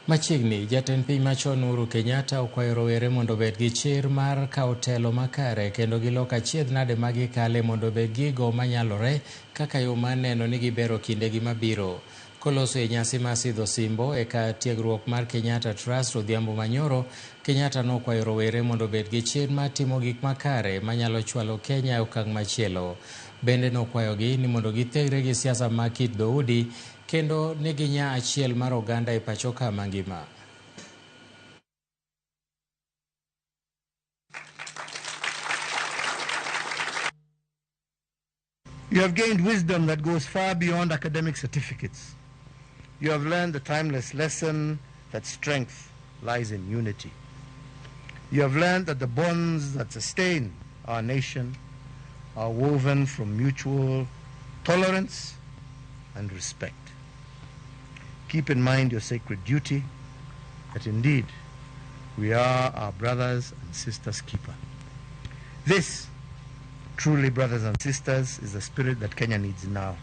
Machiegni, Jatend piny machon Uhuru Kenyatta okwayo rawere mondo obed gi chir mar kawo telo makare kendo gilok achiedh nade ma gikale mondo obed gigo manyalore kaka yo mar neno ni gibero kindegi mabiro. Koloso e nyasi mar sidho simbo e kar tiegruok mar Kenyatta Trust odhiambo manyoro, Kenyatta nokwayo rawere mondo obed gi chir mar timo gik makare manyalo chwalo Kenya e okang' machielo. Bende nokwayogi ni mondo githegre gi siasa mag kit dhoudi kendo ni ginya achiel mar oganda e pacho ka mangima. You have gained wisdom that goes far beyond academic certificates. You have learned the timeless lesson that strength lies in unity. You have learned that the bonds that sustain our nation are woven from mutual tolerance and respect. Keep in mind your sacred duty, that indeed we are our brothers and sisters' keeper. This, truly, brothers and sisters, is the spirit that Kenya needs now,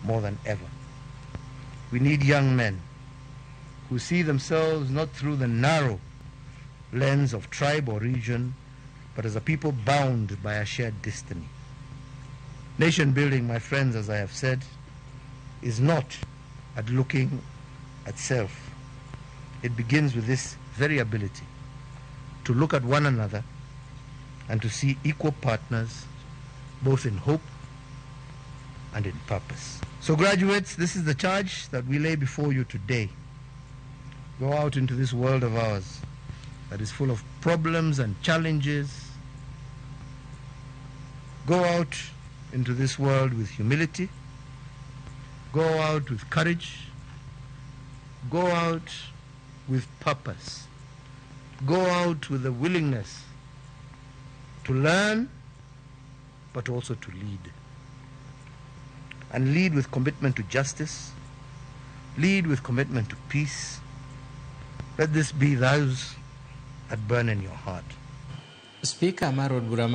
more than ever. We need young men who see themselves not through the narrow lens of tribe or region, but as a people bound by a shared destiny. Nation building, my friends, as I have said, is not at looking at self. It begins with this very ability to look at one another and to see equal partners both in hope and in purpose. So graduates, this is the charge that we lay before you today. Go out into this world of ours that is full of problems and challenges. Go out into this world with humility. Go out with courage. Go out with purpose. Go out with the willingness to learn, but also to lead. And lead with commitment to justice. Lead with commitment to peace. Let this be those that burn in your heart. Speaker Marod Burama